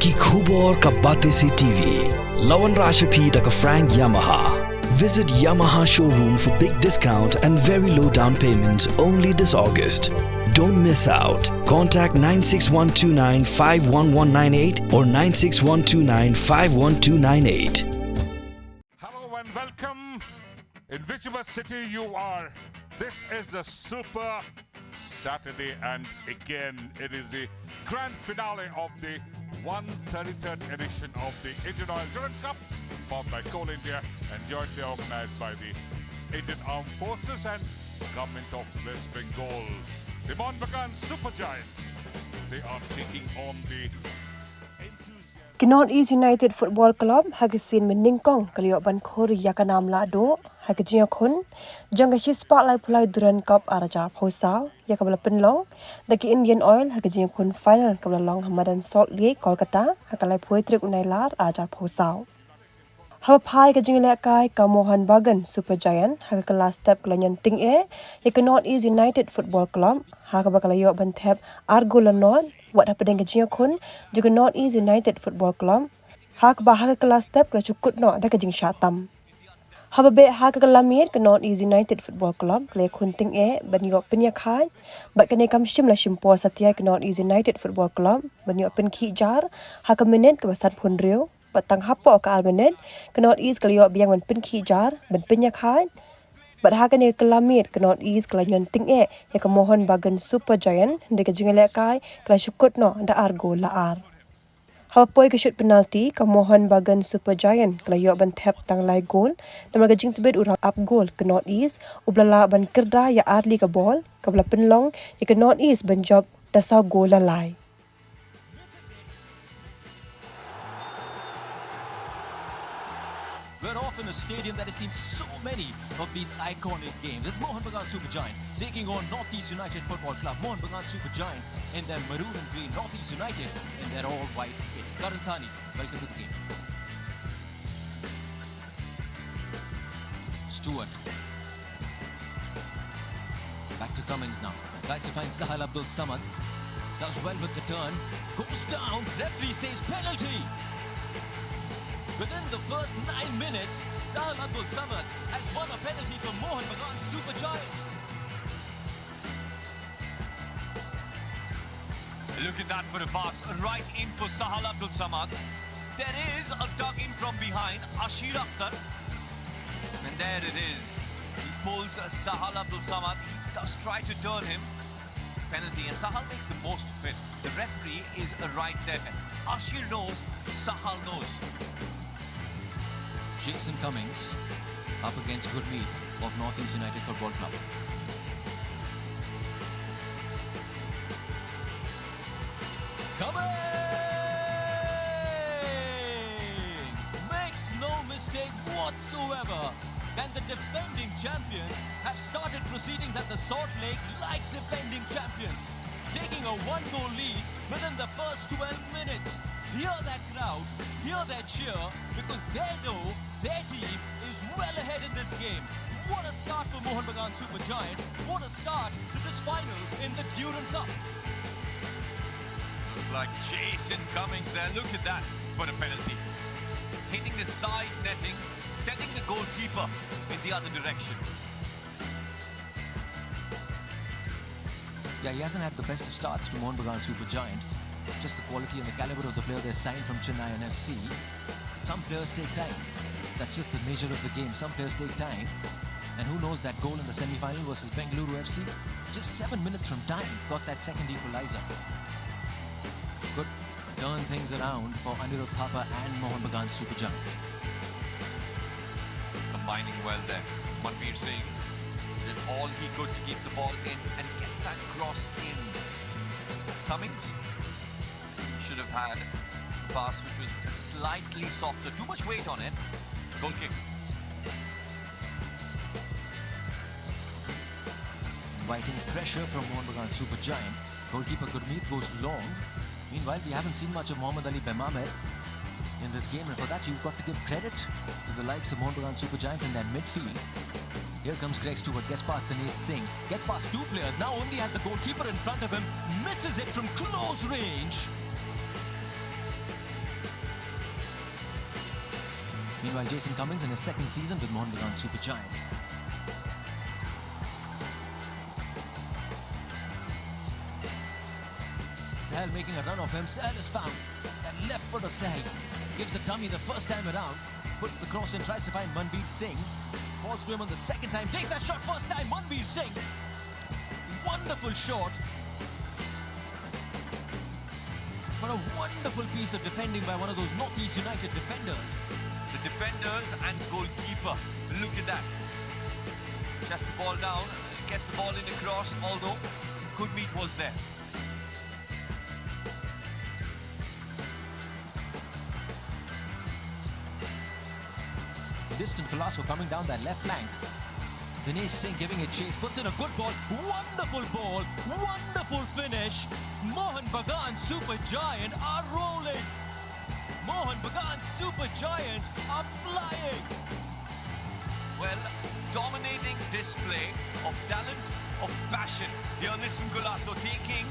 की खूब और का बातें से टीवी लवन राशि तक Frank Yamaha. Visit Yamaha showroom for big discount and very low down payments only this August. Don't miss out. Contact 96129-51198 or 96129-51298. Hello and welcome. In whichever city you are, this is a super Saturday, and again it is the grand finale of the 133rd edition of the Indian Oil Durand Cup, formed by Coal India and jointly organized by the Indian Armed Forces and Government of West Bengal. The Mbsg Supergiant, they are taking on the North United Football Club hagasin min Nyngkong kalio ban khori yakanam la do hagajia khun jangashi spotlight pulai Durand Cup araja phosau yakabla Pynliem daki Indian Oil hagajia khun final kabla long hamadan Salt Lake Kolkata hakalai phoi trik unai lar araja phosau Haba phai ka jingla kai ka Mbsg Supergiant hagakala step kalanyan ting e yak North United Football Club hagabakalayo ban thep argolanot what happened in Kun, Juga North United Football Club, Hak Bahaka class step, Klachukut not Dakajing Shatam. Hababe Hakalamir, North United Football Club, Clay Kunting E, but you open your kai, but can come Shimla Shimpor Satiak North United Football Club, when you open Key Jar, Hakaminet, Kabasat Pundrio, but Tang Hapo Albanet, cannot ease Kalio Biang and Pin Key Jar, but Pinya Kai. But Hakane Kalamir cannot ease Kalayan Ting E, Mbsg Supergiant, Deka Jingale Kai, Klashukut no, the Argo La Ar. How Poi shoot penalty, Mbsg Supergiant, Klayo ban tap tang lai goal, the magazine to bid ura up goal cannot ease, Ublala ban Kirda ya Arli ka ball, Kabla Pynliem, you cannot ease ban job, the Sao goal la lie. We're off in a stadium that has seen so many of these iconic games. It's Mbsg Supergiant taking on Northeast United Football Club. Mbsg Supergiant in their maroon and green, Northeast United in their all-white kit. Karan Sani, welcome to the game. Stewart. Back to Cummings now. Tries to find Sahal Abdul Samad. Does well with the turn. Goes down. Referee says penalty. Within the first 9 minutes, Sahal Abdul Samad has won a penalty for Mbsg Supergiant. Look at that for a pass, right in for Sahal Abdul Samad. There is a dug in from behind, Ashir Akhtar. And there it is. He pulls Sahal Abdul Samad. He does try to turn him. Penalty, and Sahal makes the most of it. The referee is right there. Ashir knows, Sahal knows. Jason Cummings up against Gurmeet of Northeast United Football Club. Cummings makes no mistake whatsoever. And the defending champions have started proceedings at the Salt Lake like defending champions, taking a 1-goal lead within the first 12 minutes. Hear that crowd, hear that cheer, because they know their team is well ahead in this game. What a start for Mbsg Supergiant. What a start to this final in the Durand Cup. Looks like Jason Cummings there. Look at that for a penalty. Hitting the side netting, sending the goalkeeper in the other direction. Yeah, he hasn't had the best of starts to Mbsg Supergiant. Just the quality and the caliber of the player they signed from Chennai and FC. Some players take time. That's just the nature of the game. Some players take time. And who knows, that goal in the semi-final versus Bengaluru FC, just 7 minutes from time, got that second equalizer. Could turn things around for Anirudh Thapa and Mbsg Supergiant. Combining well there. Manveer Singh did all he could to keep the ball in and get that cross in. Cummings should have had a pass which was slightly softer. Too much weight on it. Goal kick. Inviting pressure from Mbsg Supergiant. Goalkeeper Gurmeet goes long. Meanwhile, we haven't seen much of Mohammad Ali Bemamed in this game, and for that you've got to give credit to the likes of Mbsg Supergiant in their midfield. Here comes Greg Stewart, gets past Dinesh Singh, gets past two players, now only has the goalkeeper in front of him, misses it from close range. Meanwhile, Jason Cummings in his second season with Mohun Bagan Supergiant. Sahel making a run of him. Sahel is found. That left foot of Sahel gives a dummy the first time around. Puts the cross in, tries to find Mbsg. Falls to him on the second time. Takes that shot first time. Mbsg. Wonderful shot. But a wonderful piece of defending by one of those Northeast United defenders. The defenders and goalkeeper. Look at that. Just the ball down. Gets the ball in across, although Gurmeet was there. Distant Colasso coming down that left flank. Dinesh Singh giving it chase, puts in a good ball, wonderful finish. Mohun Bagan Supergiant are rolling. Mohun Bagan Supergiant are flying. Well, dominating display of talent, of passion. Here, Nissan Golasso taking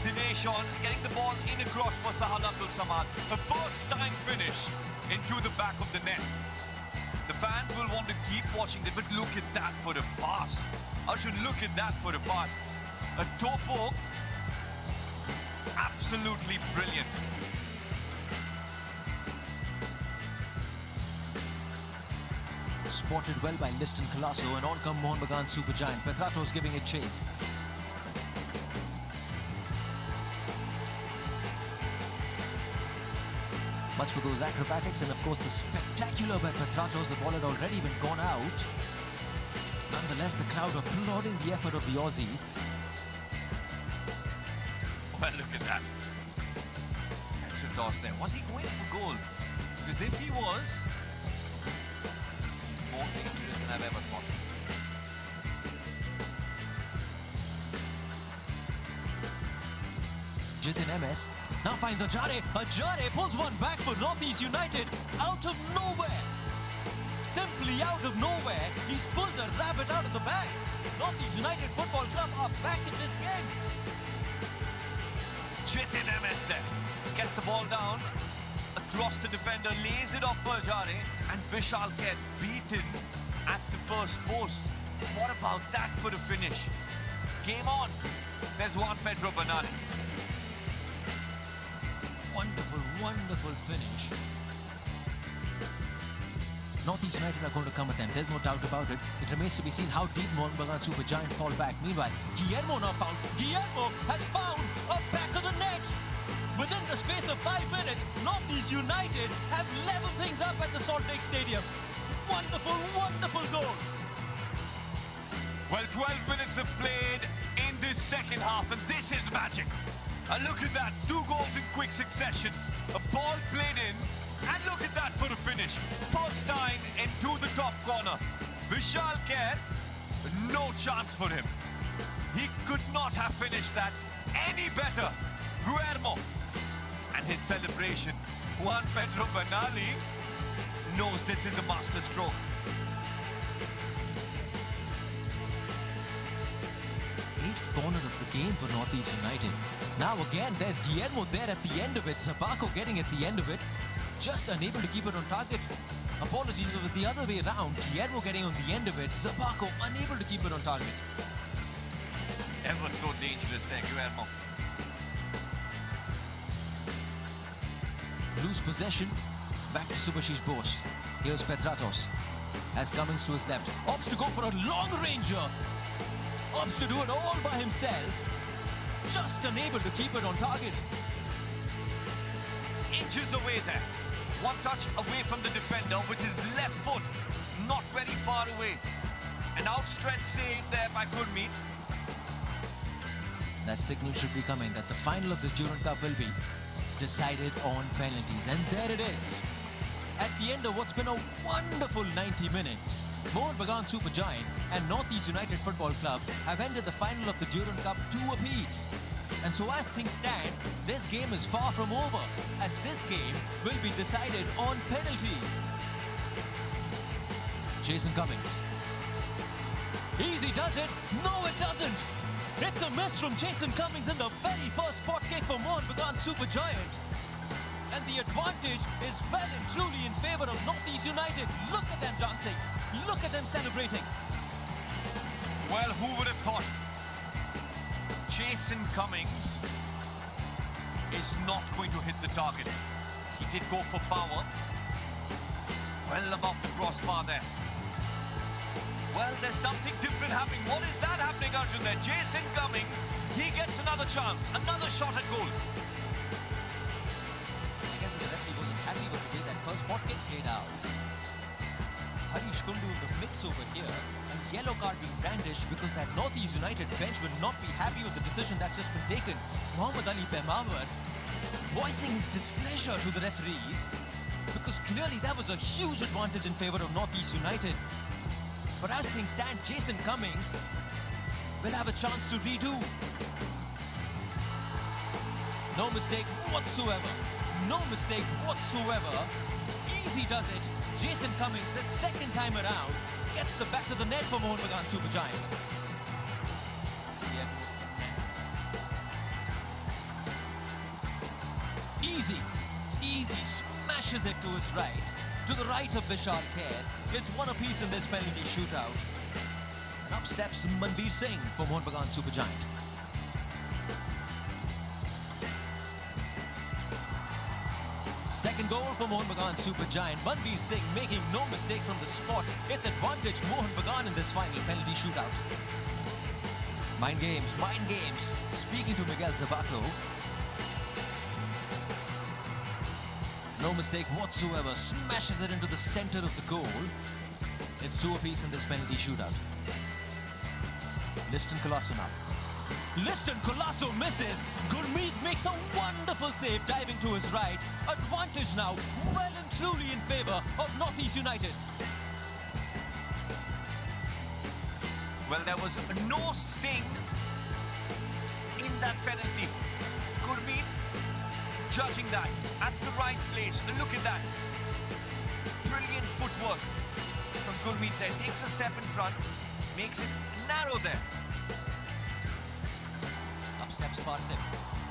Dinesh on, getting the ball in across for Sahal Abdul Samad. A first-time finish into the back of the net. The fans will want to keep watching it, but look at that for a pass. Arjun, look at that for a pass. A toe poke, absolutely brilliant. Spotted well by Liston Colasso, and on come Mohun Bagan Supergiant. Petratos giving it chase. Much for those acrobatics, and of course the spectacular by Petratos. The ball had already been gone out. Nonetheless, the crowd applauding the effort of the Aussie. Well, look at that. Extra toss there. Was he going for goal? Because if he was, he's more dangerous than I've ever thought. Jitin MS now finds Ajare. Ajare pulls one back for Northeast United out of nowhere. Simply out of nowhere, he's pulled a rabbit out of the bag. Northeast United Football Club are back in this game. Jitin MS there. Gets the ball down. Across the defender, lays it off for Ajare. And Vishal get beaten at the first post. What about that for the finish? Game on, says Juan Pedro Bernal. Wonderful finish. Northeast United are going to come at them. There's no doubt about it. It remains to be seen how deep Mohun Bagan Supergiant fall back. Meanwhile, Guillermo now found. Guillermo has found a back of the net. Within the space of 5 minutes, Northeast United have leveled things up at the Salt Lake Stadium. Wonderful goal. Well, 12 minutes have played in this second half, and this is magic. And look at that, 2 goals in quick succession. A ball played in, and look at that for the finish. First time into the top corner. Vishal Kaith, no chance for him. He could not have finished that any better. Guillermo and his celebration. Juan Pedro Bernal knows this is a master stroke. Eighth corner of the game for Northeast United. Now again, there's Guillermo there at the end of it. Zabako getting at the end of it. Just unable to keep it on target. Apologies, it was the other way around. Guillermo getting on the end of it. Zabako unable to keep it on target. Ever so dangerous there, Guillermo. Lose possession. Back to Subhashish Bose. Here's Petratos. Has Cummings to his left. Opts to go for a long ranger. Opts to do it all by himself. Just unable to keep it on target. Inches away there. One touch away from the defender with his left foot. Not very far away. An outstretched save there by Gurmeet. That signal should be coming that the final of this Durand Cup will be decided on penalties. And there it is. At the end of what's been a wonderful 90 minutes, Mohun Bagan Supergiant and Northeast United Football Club have ended the final of the Durand Cup 2 apiece. And so as things stand, this game is far from over, as this game will be decided on penalties. Jason Cummings. Easy does it. No, it doesn't. It's a miss from Jason Cummings in the very first spot kick for Mohun Bagan Supergiant. And And the advantage is well and truly in favour of Northeast United. Look at them dancing. Look at them celebrating. Well, who would have thought Jason Cummings is not going to hit the target. He did go for power. Well above the crossbar there. Well, there's something different happening. What is that happening, Arjun, there? Jason Cummings, he gets another chance, another shot at goal. I guess the referee wasn't happy with the way that first spot kick played out. Harish Kundu in the mix over here. A yellow card being brandished because that Northeast United bench will not be happy with the decision that's just been taken. Mohammad Ali Pemawar voicing his displeasure to the referees because clearly that was a huge advantage in favour of Northeast United. But as things stand, Jason Cummings will have a chance to redo. No mistake whatsoever. No mistake whatsoever. Easy does it. Jason Cummings, the second time around, gets the back of the net for Mohun Bagan Supergiant. Easy, smashes it to his right. To the right of Vishal Kher. It's one apiece in this penalty shootout. And up steps Mbsg for Mohun Bagan Supergiant. Second goal for Mohun Bagan Supergiant. Mbsg making no mistake from the spot. It's advantage Mohun Bagan in this final penalty shootout. Mind games. Speaking to Miguel Zabato. No mistake whatsoever. Smashes it into the center of the goal. It's two apiece in this penalty shootout. Liston Colasso now. Liston Colasso misses. Gurmeet makes a wonderful save diving to his right. Advantage now well and truly in favour of Northeast United. Well, there was no sting in that penalty. Gurmeet judging that at the right place. Look at that. Brilliant footwork from Gurmeet there. Takes a step in front, makes it narrow there. Up steps Parthiv.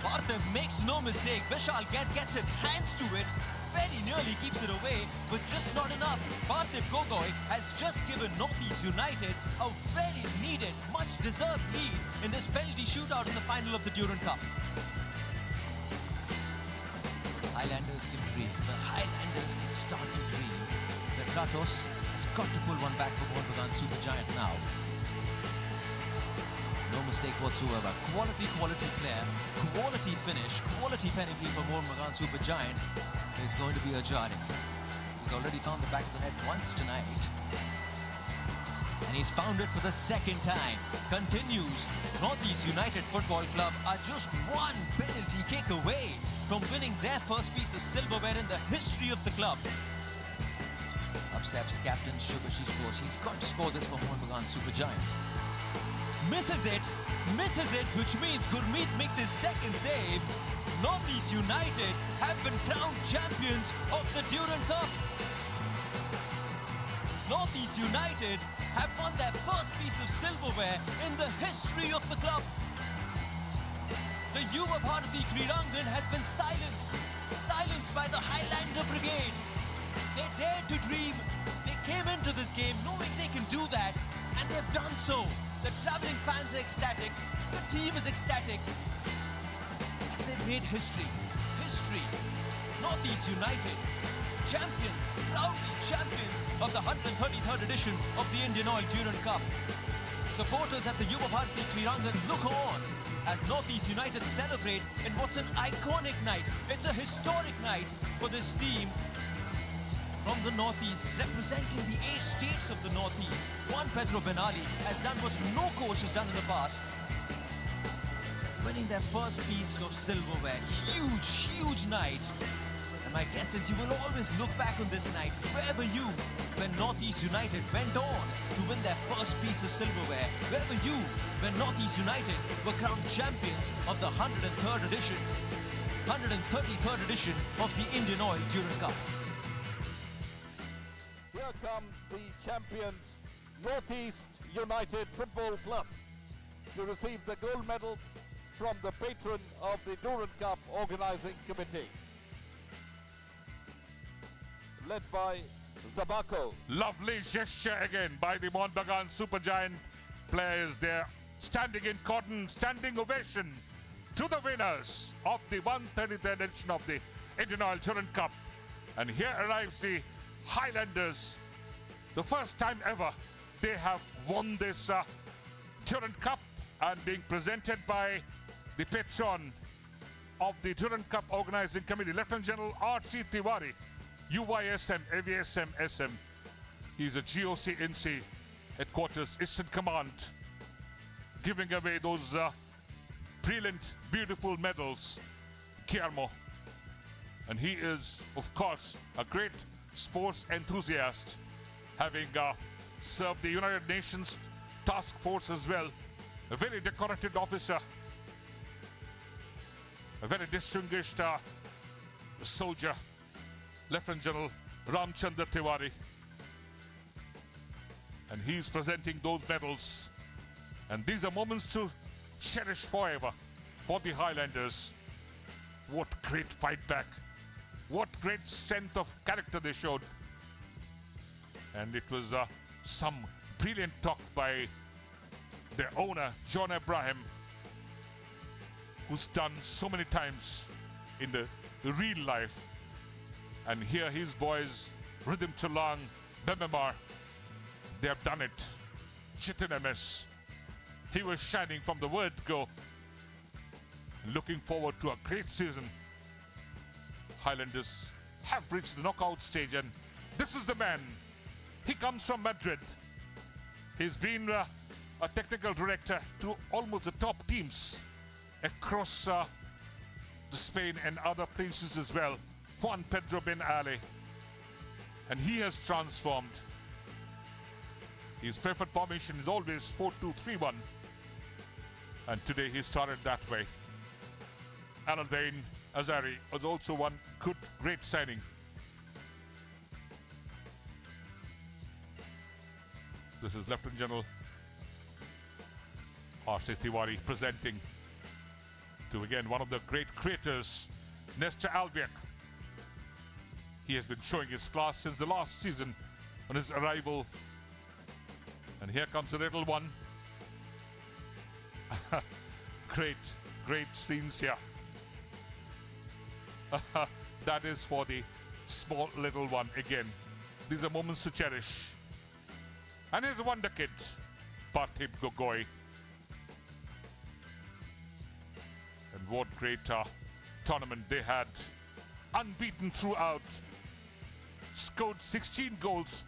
Parthiv makes no mistake. Vishal gets its hands to it. Very nearly keeps it away, but just not enough. Parthiv Gogoi has just given Northeast United a very needed, much deserved lead in this penalty shootout in the final of the Durand Cup. Highlanders can dream. The Highlanders can start to dream. The Kratos has got to pull one back for Mohun Bagan Supergiant now. No mistake whatsoever. Quality player, quality finish, quality penalty for Mohun Bagan Supergiant is going to be a jarring. He's already found the back of the net once tonight. And he's found it for the second time. Continues. Northeast United Football Club are just one penalty kick away from winning their first piece of silverware in the history of the club. Up steps captain Shubhashish Bose. He's got to score this for Mohun Bagan Supergiant. Misses it, which means Gurmeet makes his second save. Northeast United have been crowned champions of the Durand Cup. Northeast United have won their first piece of silverware in the history of the club. The Yuva Bharati Kridangan has been silenced by the Highlander Brigade. They dared to dream. They came into this game knowing they can do that, and they've done so. The travelling fans are ecstatic. The team is ecstatic. As they've made history. Northeast United, champions, proudly champions of the 133rd edition of the Indian Oil Durand Cup. Supporters at the Yuva Bharati Kridangan look on as Northeast United celebrate in what's an iconic night. It's a historic night for this team from the Northeast, representing the 8 states of the Northeast. Juan Pedro Benali has done what no coach has done in the past, winning their first piece of silverware. Huge night. And my guess is you will always look back on this night, wherever you, when Northeast United went on to win their first piece of silverware, wherever you, when Northeast United were crowned champions of the 133rd edition of the Indian Oil Durand Cup. Here comes the champions, Northeast United Football Club, to receive the gold medals from the patron of the Durand Cup Organising Committee. led by Zabako. Lovely gesture again by the Monbagan Supergiant players there, standing in cotton, standing ovation to the winners of the 133rd edition of the Indian Oil Durand Cup. And here arrives the Highlanders. The first time ever they have won this Durand Cup, and being presented by the patron of the Durand Cup Organizing Committee, Lieutenant General R.C. Tiwari, UYSM, AVSM, SM. He's a GOC INSEE headquarters, Eastern Command, giving away those brilliant, beautiful medals. Kiarmo. And he is, of course, a great sports enthusiast, having served the United Nations Task Force as well. A very decorated officer, a very distinguished soldier, Lieutenant General Ramchandra Tiwari. And he's presenting those medals. And these are moments to cherish forever for the Highlanders. What great fight back. What great strength of character they showed. And it was some brilliant talk by their owner, John Abraham, who's done so many times in the real life. And here his boys, Rhythm Tulang, Bememar, they have done it. Chitin MS, he was shining from the word go. Looking forward to a great season. Highlanders have reached the knockout stage, and this is the man. He comes from Madrid. He's been a technical director to almost the top teams across Spain and other places as well. Juan Pedro Ben Ali. And he has transformed. His preferred formation is always 4-2-3-1. And today he started that way. Aladain Azari was also one great signing. This is Lieutenant General R.C. Tiwari presenting to, again, one of the great creators, Nestor Albiak. He has been showing his class since the last season on his arrival. And here comes the little one. Great scenes here. That is for the small little one again. These are moments to cherish. And here's a wonder kid, Partib Gogoi. And what great tournament they had. Unbeaten throughout. Scored 16 goals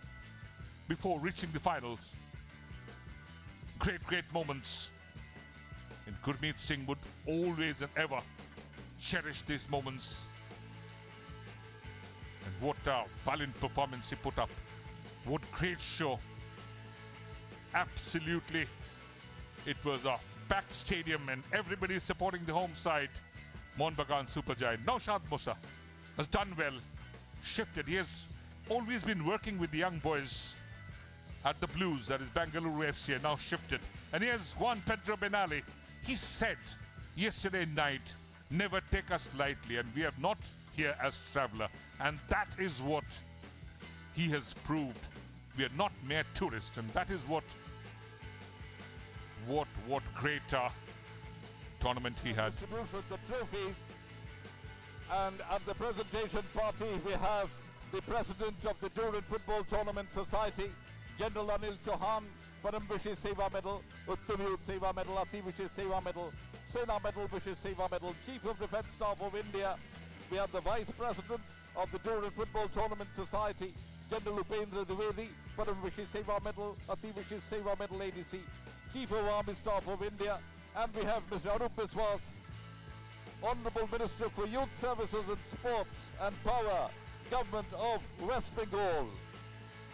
before reaching the finals. Great moments. And Gurmeet Singh would always and ever cherish these moments. And what a valiant performance he put up. What great show. Absolutely. It was a packed stadium and everybody supporting the home side. Monbagan Supergiant. Naushad Musa has done well. Shifted. He has always been working with the young boys at the Blues, that is Bangalore FC, and now shifted. And here's Juan Pedro Ben Ali. He said yesterday night, never take us lightly, and we are not here as traveler. And that is what he has proved. We are not mere tourists, and that is what great tournament he had. Distribution of the trophies, and at the presentation party we have the president of the Durand Football Tournament Society, General Anil Chauhan, Param Vishis Seva Medal, Uttam Youth Seva Medal, Ati Vishis Seva Medal, Sena Medal, Vishis Seva Medal, Chief of Defence Staff of India. We have the Vice President of the Durand Football Tournament Society, General Upendra Dwivedi, Param Vishis Seva Medal, Ati Vishis Seva Medal ADC, Chief of Army Staff of India, and we have Mr. Arup Biswas, Honourable Minister for Youth Services and Sports and Power, Government of West Bengal.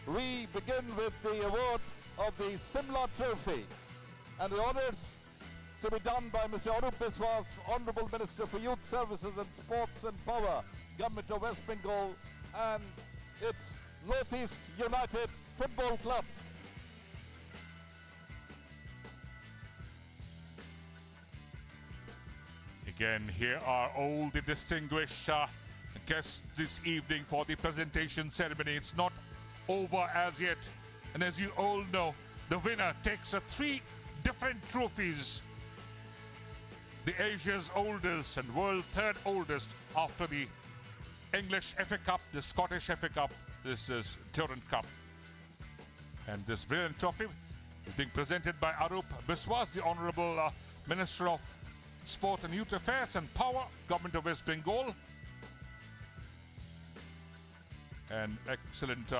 We begin with the award of the Simla Trophy, and the honours to be done by Mr. Arup Biswas, Honourable Minister for Youth Services and Sports and Power, Government of West Bengal, and its Northeast United Football Club. Again, here are all the distinguished guests this evening for the presentation ceremony. It's not over as yet. And as you all know, the winner takes 3 different trophies. The Asia's oldest and world 3rd oldest after the English FA Cup, the Scottish FA Cup. This is Durand Cup. And this brilliant trophy is being presented by Arup Biswas, the Honorable Minister of Sport and Youth Affairs and Power, Government of West Bengal. An excellent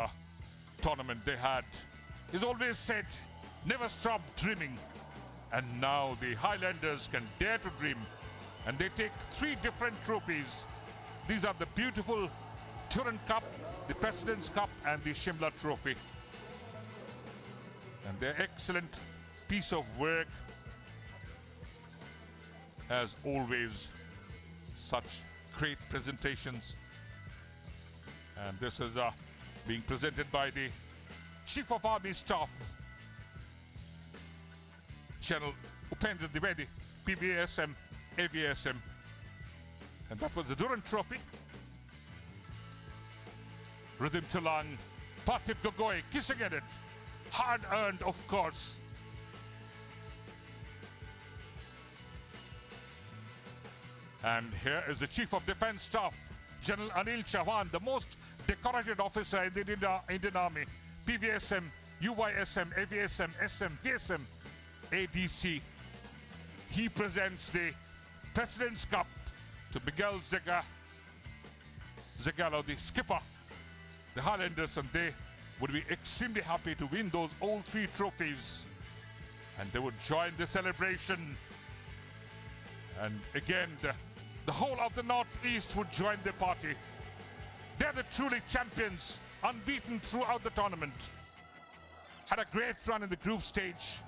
tournament they had. He's always said, never stop dreaming. And now the Highlanders can dare to dream. And they take 3 different trophies. These are the beautiful Durand Cup, the President's Cup and the Shimla Trophy. And their excellent piece of work. As always, such great presentations. And this is being presented by the Chief of Army Staff, General Upendra Dwivedi, PVSM, AVSM. And that was the Durand Trophy. Rhythm Talang, Partit Gogoi kissing at it. Hard earned, of course. And here is the Chief of Defence Staff, General Anil Chauhan, the most decorated officer in the Indian Army. PVSM, UYSM, AVSM, SM, VSM, ADC. He presents the President's Cup to Miguel Zagallo, the skipper, the Highlanders, and they would be extremely happy to win those all 3 trophies. And they would join the celebration. And again, the whole of the Northeast would join the party. They're the truly champions, unbeaten throughout the tournament. Had a great run in the group stage.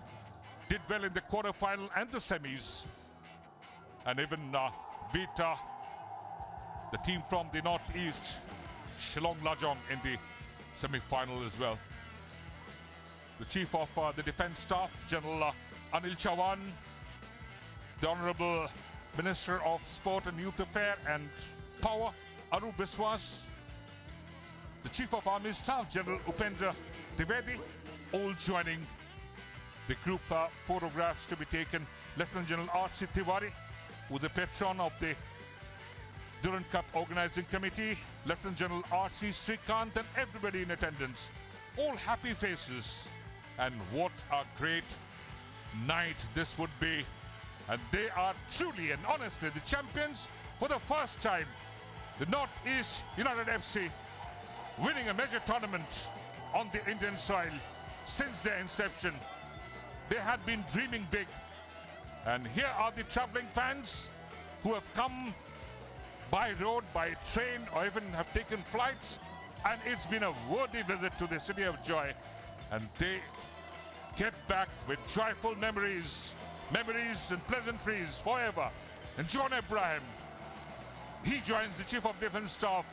Did well in the quarterfinal and the semis. And even beat the team from the Northeast, Shillong Lajong, in the semi-final as well. The Chief of the Defence Staff, General Anil Chauhan, the Honorable Minister of Sport and Youth Affairs and Power, Arup Biswas, the Chief of Army Staff, General Upendra Dwivedi, all joining the group photographs to be taken. Lieutenant General R.C. Tiwari, who's a patron of the Durand Cup Organizing Committee, Lieutenant General R.C. Srikanth, and everybody in attendance. All happy faces. And what a great night this would be. And they are truly and honestly the champions for the first time. The Northeast United FC winning a major tournament on the Indian soil since their inception. They had been dreaming big. And here are the traveling fans who have come by road, by train, or even have taken flights. And it's been a worthy visit to the city of joy. And they get back with joyful memories and pleasantries forever. And John Abraham, he joins the Chief of Defence Staff.